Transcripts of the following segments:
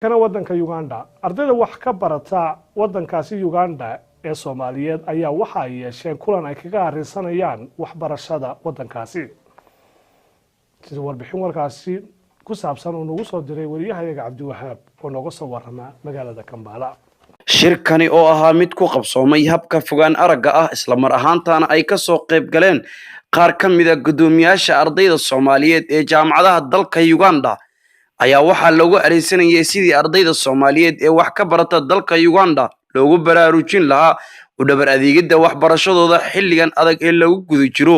kana wadanka Uganda ardayda wax ka barata wadankaasi Uganda ee Soomaaliyeed ayaa waxa ay yeesheen kulan ay kaga arinsanayaan waxbarashada wadankaasi sida warbixin warkaasi ku saabsan oo nagu soo diray wariyahayaga Cabdiwahaab oo nooga soo warama magaalada Kampala. shirkani oo ahaa mid ku qabsoomay habka fogaan aragga ah isla mar ahaantaana ay ka soo qayb galeen qaar ka mid ah gudoomiyaasha ardayda Soomaaliyeed ee jaamacadaha dalka Uganda ayaa waxa lagu arinsanayay sidii ardayda Soomaaliyeed ee wax ka barata dalka Uganda loogu baraarujin lahaa u dhabar adeegida waxbarashadooda xilligan adag ee lagu guda jiro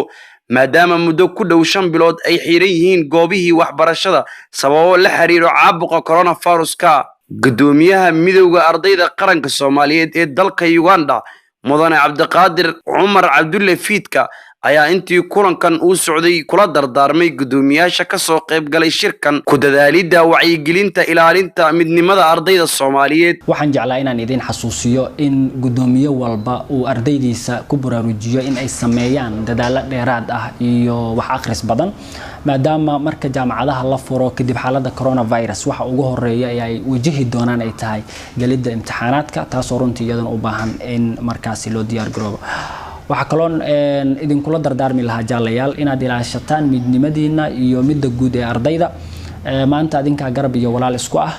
maadaama muddo ku dhow 5 bilood ay xiran yihiin goobihii waxbarashada sababo la xiriiro caabuqa coronavirus-ka. gudoomiyaha midowga ardayda qaranka Soomaaliyeed ee dalka Uganda mudane Cabdiqaadir Cumar Cabdulle Fiidka ayaa intii kulankan uu socday kula dardaarmay gudoomiyaasha ka soo qayb galay shirkan ku dadaalida wacyigelinta ilaalinta midnimada ardayda Soomaaliyeed. waxaan jeclaa inaan idin xasuusiyo in gudoomiye walba uu ardaydiisa ku baraarujiyo in ay sameeyaan dadaal dheeraad ah iyo wax akhris badan maadaama marka jaamacadaha la furo kadib xaaladda coronavirus waxa ugu horeeya ay wajihi doonaan ay tahay galida imtixaanaadka taas oo runtii iyadana u baahan in markaasi loo diyaar garoobo. waxa kaloon idinkula dardaarmi lahaa jaalayaal inaad ilaashataan midnimadiina iyo midda guud ee ardayda maanta adinka garab iyo walaal isku ah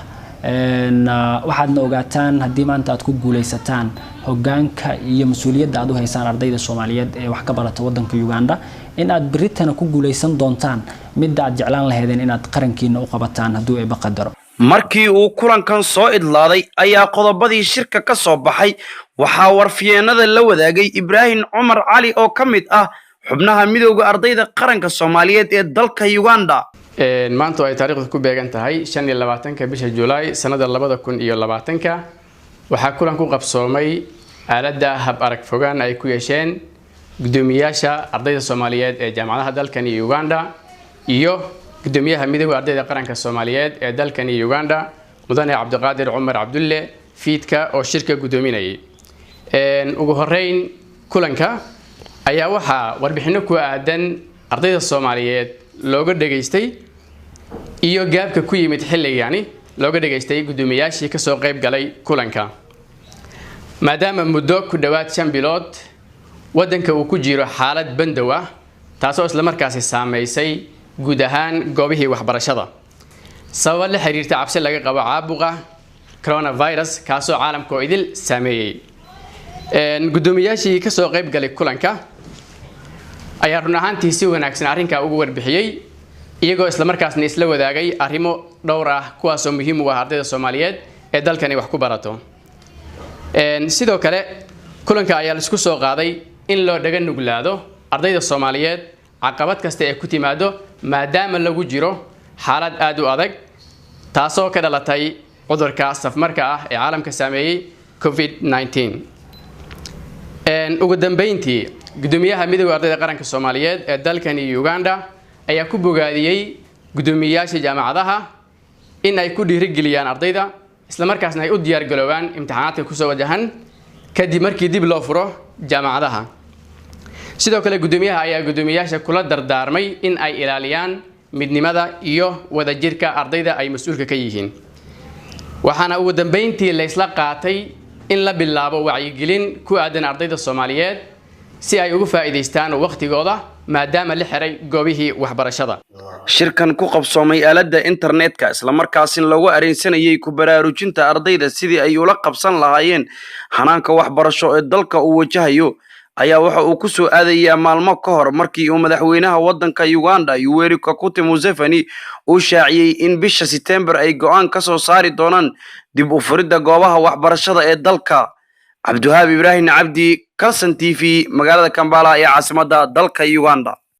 waxaadna ogaataan haddii maanta aad ku guuleysataan hoggaanka iyo mas'uuliyadda aad u haysaan ardayda Soomaaliyeed ee wax ka barata wadanka Uganda in aad biritana ku guuleysan doontaan midda aad jeclaan lahaydeen inaad qarankiina u qabataan hadduu ay baqadaro. markii uu kulankan soo idlaaday ayaa qodobadii shirka ka soo baxay waxaa warfiyeenada la wadaagay Ibrahim Umar Ali oo ka mid ah xubnaha midowga ardayda qaranka Soomaaliyeed ee dalka Uganda. maanta ay taariikhdu ku beegan tahay 25 bisha July sanada 2020 waxaa kulan ku qabsoomay aaladda hab arag fogaan ay ku yeesheen gudoomiyaasha ardayda Soomaaliyeed ee jaamacadaha dalkan Uganda iyo gudoomiyaha midowga ardayda qaranka Soomaaliyeed ee dalkan Uganda mudane Cabdiqaadir Cumar Cabdulle Fiidka oo shirka gudoominayay. ugu horeyn kulanka ayaa waxa warbixino ku aadan ardayda Soomaaliyeed looga dhageystay iyo gaabka ku yimid xilligani looga dhageystay gudoomiyaashii ka soo qayb galay kulanka maadaama muddo ku dhawaad 5 bilood wadanka uu ku jiro xaalad bandow ah taasoo isla markaasi saameysay guud ahaan goobihii waxbarashada sabab la xiriirta cabsi laga qabo caabuqa coronavirus kaasoo caalamka oo idil saameeyay. gudoomiyaashii ka soo qayb galay kulanka ayaa run ahaantii si wanaagsan arrinka ugu warbixiyay iyagoo isla markaasna isla wadaagay arrimo dhowr ah kuwaas oo muhiim u ah ardayda Soomaaliyeed ee dalkani wax ku barato. sidoo kale kulanka ayaa la isku soo qaaday in loo dhaga nuglaado ardayda Soomaaliyeed caqabad kasta ee ku timaado maadaama lagu jiro xaalad aad u adag taasoo ka dhalatay cudurka safmarka ah ee caalamka saameeyay COVID-19. ugu dambeyntii gudoomiyaha midowga ardayda qaranka Soomaaliyeed ee dalkan Uganda ayaa ku bogaadiyay gudoomiyaasha jaamacadaha in ay ku dhiirigeliyaan ardayda isla markaasna ay u diyaar garoobaan imtixaanaadka ku soo wajahan kadib markii dib loo furo jaamacadaha. sidoo kale gudoomiyaha ayaa gudoomiyaasha kula dardaarmay in ay ilaaliyaan midnimada iyo wadajirka ardayda ay mas'uulka ka yihiin. waxaana ugu dambeyntii la isla qaatay in la bilaabo wacyigelin ku aadan ardayda Soomaaliyeed si ay ugu faa'iideystaan waqtigooda maadaama la xiray goobihii waxbarashada. shirkan ku qabsoomay aaladda internetka isla markaasina lagu arinsanayay ku baraarujinta ardayda sidii ay ula qabsan lahaayeen hanaanka waxbarasho ee dalka uu wajahayo ayaa waxa uu ku soo aadayaa maalmo ka hor markii uu madaxweynaha wadanka Uganda Yoweri Kaguta Museveni uu shaaciyay in bisha September ay go'aan ka soo saari doonaan dib u furidda goobaha waxbarashada ee dalka. Cabdiwahaab Ibrahim Cabdi Kalsan TV magaalada Kampala ee caasimadda dalka Uganda.